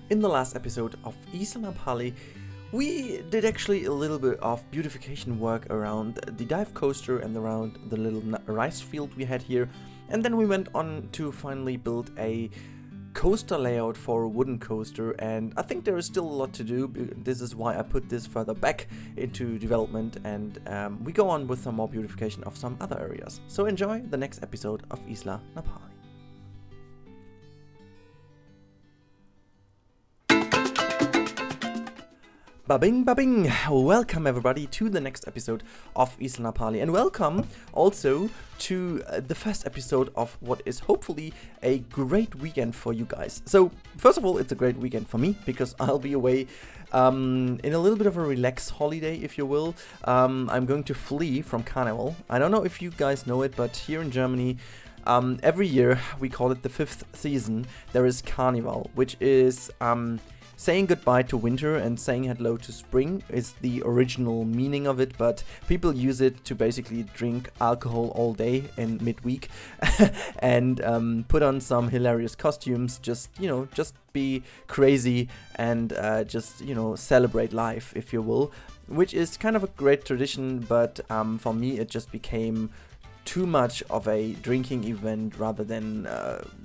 In the last episode of Isla Napali, we did actually a little bit of beautification work around the dive coaster and around the little rice field we had here, and then we went on to finally build a coaster layout for a wooden coaster, and I think there is still a lot to do. This is why I put this further back into development, and we go on with some more beautification of some other areas. So enjoy the next episode of Isla Napali. Ba-bing, ba-bing! Welcome everybody to the next episode of Isla Napali, and welcome also to the first episode of what is hopefully a great weekend for you guys. So first of all, it's a great weekend for me because I'll be away in a little bit of a relaxed holiday, if you will. I'm going to flee from Carnival. I don't know if you guys know it, but here in Germany, every year, we call it the 5th season, there is Carnival, which is saying goodbye to winter and saying hello to spring is the original meaning of it, but people use it to basically drink alcohol all day in midweek and put on some hilarious costumes, just be crazy and just celebrate life, if you will, which is kind of a great tradition, but for me it just became too much of a drinking event rather than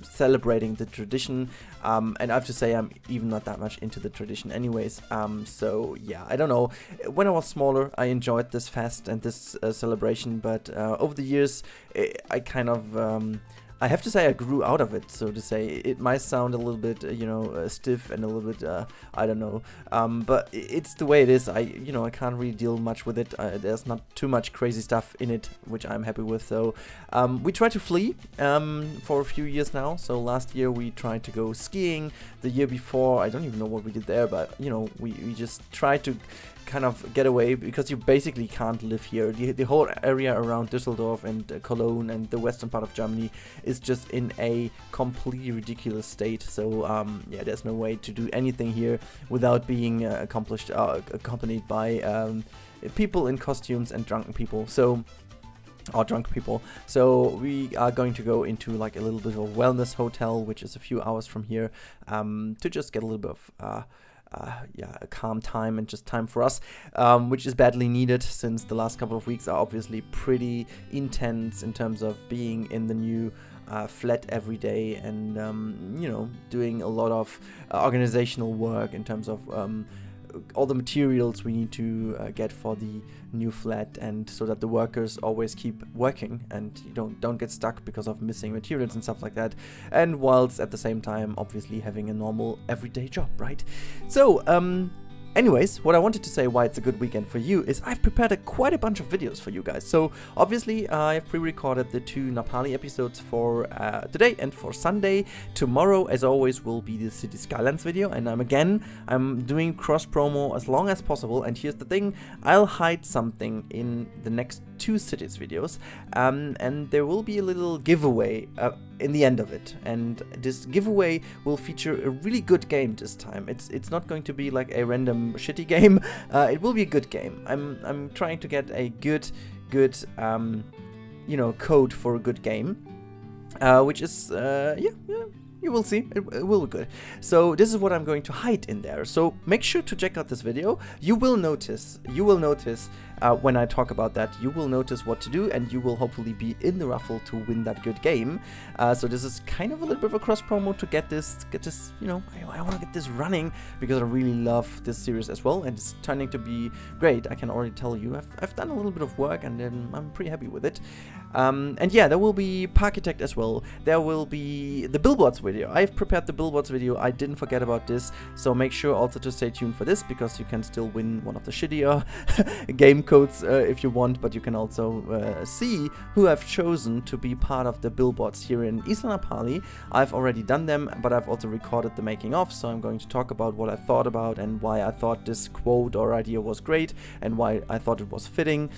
celebrating the tradition, and I have to say I'm even not that much into the tradition anyways, so yeah, I don't know. When I was smaller I enjoyed this fest and this celebration, but over the years I kind of I have to say I grew out of it, so to say. It might sound a little bit, stiff and a little bit, I don't know, but it's the way it is. I can't really deal much with it. There's not too much crazy stuff in it, which I'm happy with. So we tried to flee for a few years now. So last year we tried to go skiing. The year before, I don't even know what we did there, but we just tried to kind of get away because you basically can't live here. The whole area around Düsseldorf and Cologne and the western part of Germany is just in a completely ridiculous state. So yeah, there's no way to do anything here without being accompanied by people in costumes and drunken people. So drunk people. So we are going to go into like a little bit of a wellness hotel, which is a few hours from here, to just get a little bit of a calm time and just time for us, which is badly needed since the last couple of weeks are obviously pretty intense in terms of being in the new flat every day and doing a lot of organizational work in terms of all the materials we need to get for the new flat, and so that the workers always keep working and you don't get stuck because of missing materials and stuff like that, and whilst at the same time obviously having a normal everyday job, right? So anyways, what I wanted to say why it's a good weekend for you is I've prepared quite a bunch of videos for you guys. So obviously I've pre-recorded the 2 Napali episodes for today and for Sunday. Tomorrow, as always, will be the City Skylines video, and I'm doing cross promo as long as possible. And here's the thing, I'll hide something in the next 2 cities videos, and there will be a little giveaway in the end of it, and this giveaway will feature a really good game this time. It's not going to be like a random shitty game. It will be a good game. I'm trying to get a good code for a good game, which is you will see, it will be good. So this is what I'm going to hide in there. So make sure to check out this video. You will notice when I talk about that, you will notice what to do, and you will hopefully be in the raffle to win that good game. So this is kind of a little bit of a cross promo to get this, I want to get this running because I really love this series as well, and it's turning to be great. I can already tell you, I've done a little bit of work, and then I'm pretty happy with it. And yeah, there will be Parkitect as well. There will be the billboards video. I've prepared the billboards video. I didn't forget about this, so make sure also to stay tuned for this, because you can still win one of the shittier game codes if you want, but you can also see who I've chosen to be part of the billboards here in Isla Napali. I've already done them, but I've also recorded the making of, so I'm going to talk about what I thought about and why I thought this quote or idea was great, and why I thought it was fitting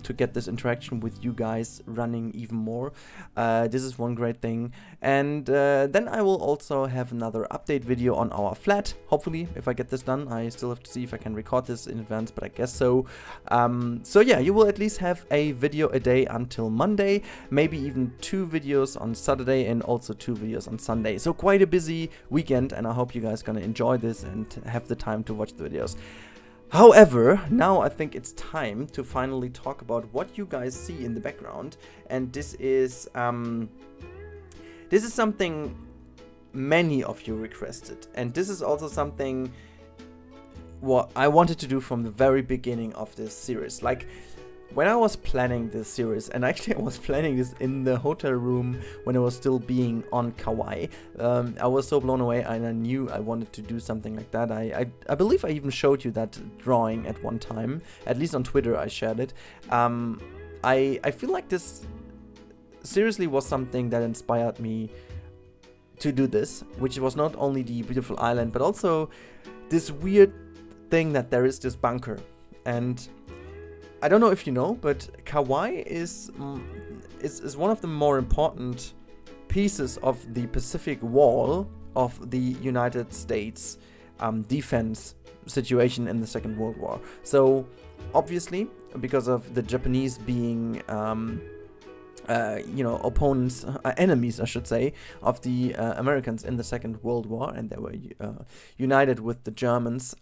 to get this interaction with you guys running even more. This is one great thing. And then I will also have another update video on our flat, hopefully, if I get this done. I still have to see if I can record this in advance, but I guess so. So yeah, you will at least have a video a day until Monday, maybe even 2 videos on Saturday and also 2 videos on Sunday. So quite a busy weekend, and I hope you guys gonna enjoy this and have the time to watch the videos. However, now I think it's time to finally talk about what you guys see in the background, and this is something many of you requested, and this is also something what I wanted to do from the very beginning of this series. Like, when I was planning this series, and actually I was planning this in the hotel room when I was still being on Kauai, I was so blown away, and I knew I wanted to do something like that. I believe I even showed you that drawing at one time, at least on Twitter I shared it. I feel like this seriously was something that inspired me to do this, which was not only the beautiful island, but also this weird thing that there is this bunker. And I don't know if you know, but Kauai is one of the more important pieces of the Pacific Wall of the United States defense situation in the Second World War. So obviously, because of the Japanese being you know, opponents, enemies I should say, of the Americans in the Second World War, and they were united with the Germans.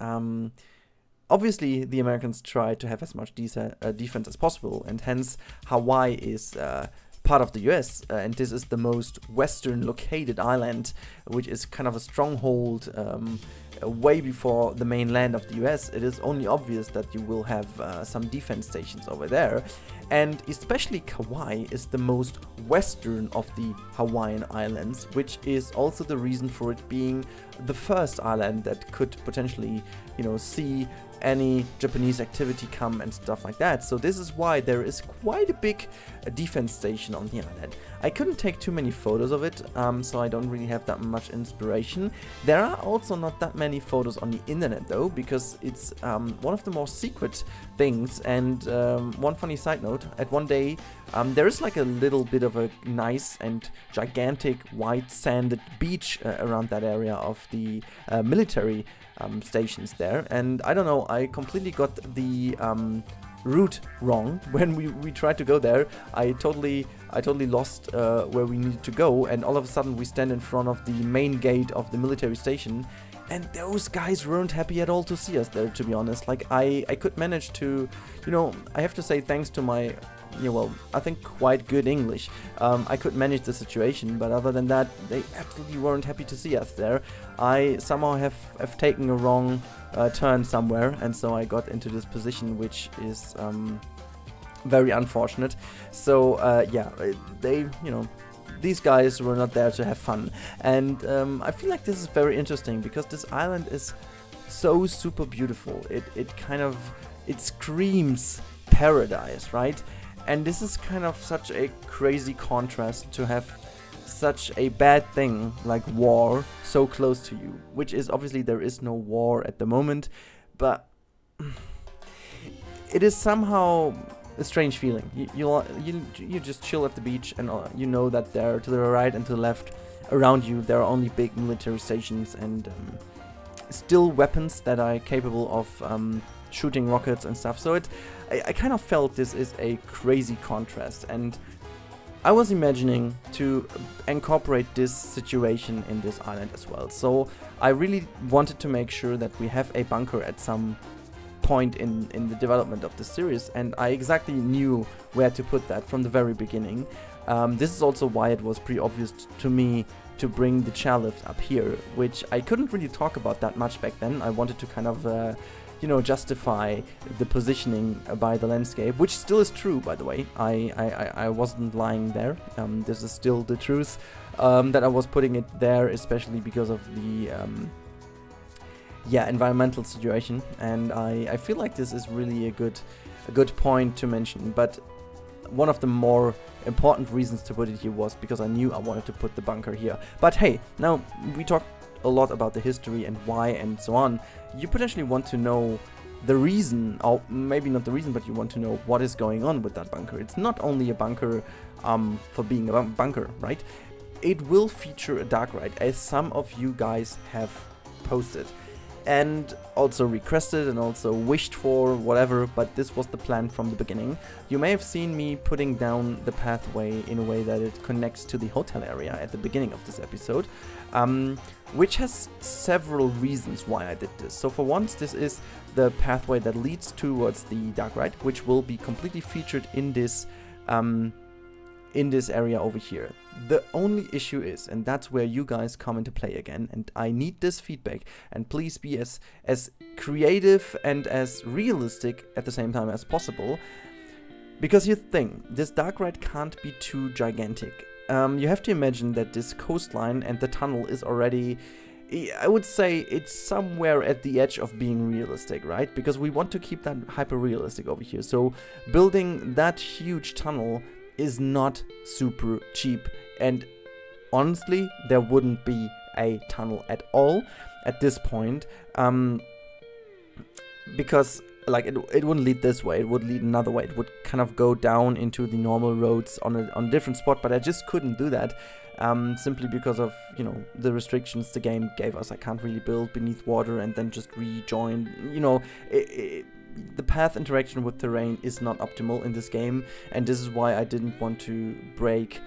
Obviously, the Americans tried to have as much defense as possible, and hence Hawaii is part of the US, and this is the most western located island, which is kind of a stronghold way before the mainland of the US. It is only obvious that you will have some defense stations over there, and especially Kauai is the most western of the Hawaiian Islands, which is also the reason for it being the first island that could potentially, you know, see any Japanese activity come and stuff like that. So this is why there is quite a big defense station on the island. I couldn't take too many photos of it, so I don't really have that much inspiration. There are also not that many photos on the internet though, because it's one of the more secret things. And one funny side note, at one day there is like a little bit of a nice and gigantic white sanded beach around that area of the military stations there, and I don't know, I completely got the route wrong when we tried to go there. I totally lost where we needed to go, and all of a sudden we stand in front of the main gate of the military station, and those guys weren't happy at all to see us there, to be honest. Like, I could manage to, you know, I have to say thanks to my, yeah, well, I think quite good English, I could manage the situation, but other than that, they absolutely weren't happy to see us there. I somehow have taken a wrong turn somewhere, and so I got into this position, which is very unfortunate. So yeah, they, you know, these guys were not there to have fun, and I feel like this is very interesting because this island is so super beautiful. It kind of, it screams paradise, right? And this is kind of such a crazy contrast to have such a bad thing like war so close to you, which is obviously there is no war at the moment, but it is somehow a strange feeling. You just chill at the beach, and you know that there to the right and to the left around you there are only big military stations and still weapons that are capable of shooting rockets and stuff. So I kind of felt this is a crazy contrast, and I was imagining to incorporate this situation in this island as well. So I really wanted to make sure that we have a bunker at some point in the development of the series, and I exactly knew where to put that from the very beginning. This is also why it was pretty obvious to me to bring the chairlift up here, which I couldn't really talk about that much back then. I wanted to kind of you know, justify the positioning by the landscape, which still is true, by the way. I wasn't lying there. This is still the truth, that I was putting it there, especially because of the yeah, environmental situation. And I feel like this is really a good point to mention. But one of the more important reasons to put it here was because I knew I wanted to put the bunker here. But hey, now we talked a lot about the history and why and so on. You potentially want to know the reason, or maybe not the reason, but you want to know what is going on with that bunker. It's not only a bunker for being a bunker, right? It will feature a dark ride, as some of you guys have posted. and also requested and also wished for, whatever, but this was the plan from the beginning. You may have seen me putting down the pathway in a way that it connects to the hotel area at the beginning of this episode, which has several reasons why I did this. So for once, this is the pathway that leads towards the dark ride, which will be completely featured in this area over here. The only issue is, and that's where you guys come into play again, and I need this feedback, and please be as creative and as realistic at the same time as possible, because here's the thing, this dark ride can't be too gigantic. You have to imagine that this coastline and the tunnel is already, I would say it's somewhere at the edge of being realistic, right? Because we want to keep that hyper realistic over here, so building that huge tunnel is not super cheap, and honestly there wouldn't be a tunnel at all at this point, because like it wouldn't lead this way, it would lead another way, it would kind of go down into the normal roads on a different spot, but I just couldn't do that, simply because of, you know, the restrictions the game gave us. I can't really build beneath water and then just rejoin, you know, the path interaction with terrain is not optimal in this game, and this is why I didn't want to break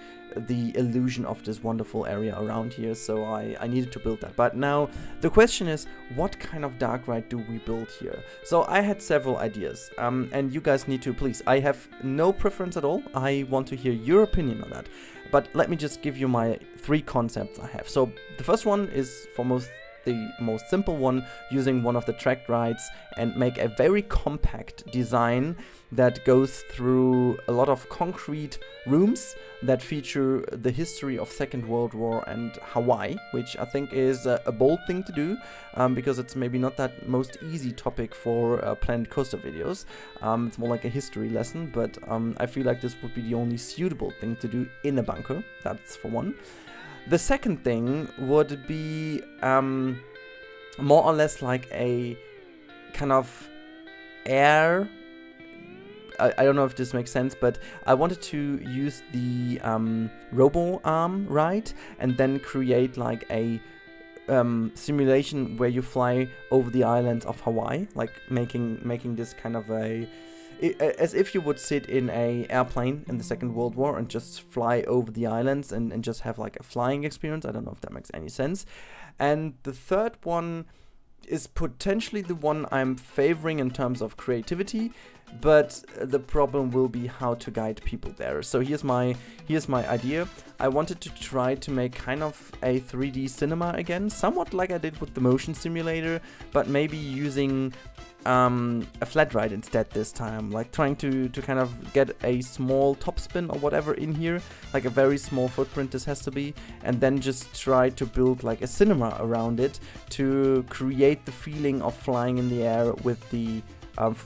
the illusion of this wonderful area around here, so I needed to build that. But now the question is, what kind of dark ride do we build here? So I had several ideas, and you guys need to, please, I have no preference at all, I want to hear your opinion on that, but let me just give you my 3 concepts I have. So the first one is the most simple one, using one of the tracked rides and make a very compact design that goes through a lot of concrete rooms that feature the history of Second World War and Hawaii, which I think is a bold thing to do, because it's maybe not that most easy topic for Planet Coaster videos. It's more like a history lesson, but I feel like this would be the only suitable thing to do in a bunker. That's for one. The second thing would be more or less like a kind of air, I don't know if this makes sense, but I wanted to use the robo arm ride and then create like a simulation where you fly over the islands of Hawaii, like making this kind of as if you would sit in a airplane in the Second World War and just fly over the islands and just have like a flying experience. I don't know if that makes any sense. And the third one is potentially the one I'm favoring in terms of creativity, but the problem will be how to guide people there. So here's my idea. I wanted to try to make kind of a 3D cinema again, somewhat like I did with the motion simulator, but maybe using a flat ride instead this time, like trying to kind of get a small top spin or whatever in here, like a very small footprint this has to be, and then just try to build like a cinema around it to create the feeling of flying in the air with the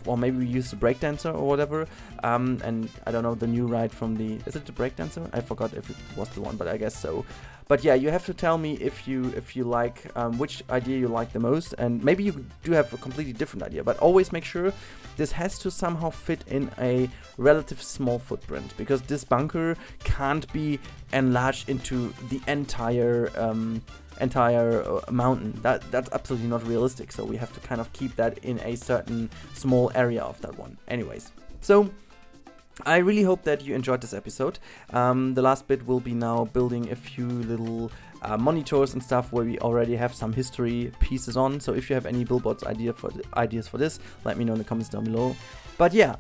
or maybe we use the breakdancer or whatever, and I don't know, the new ride from the, is it the breakdancer? I forgot if it was the one, but I guess so. But yeah, you have to tell me if you like which idea you like the most, and maybe you do have a completely different idea, but always make sure this has to somehow fit in a relative small footprint, because this bunker can't be enlarged into the entire mountain. That's absolutely not realistic, so we have to kind of keep that in a certain small area of that one. Anyways, so I really hope that you enjoyed this episode. The last bit will be now building a few little monitors and stuff where we already have some history pieces on. So if you have any billboards ideas for this, let me know in the comments down below. But yeah,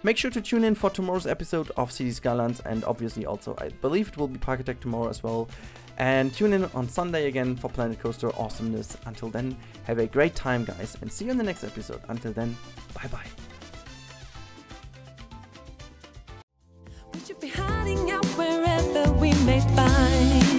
make sure to tune in for tomorrow's episode of City Skylines, and obviously also I believe it will be Park Attack tomorrow as well. And tune in on Sunday again for Planet Coaster awesomeness. Until then, have a great time, guys, and see you in the next episode. Until then, bye bye. We should be hiding out wherever we may find.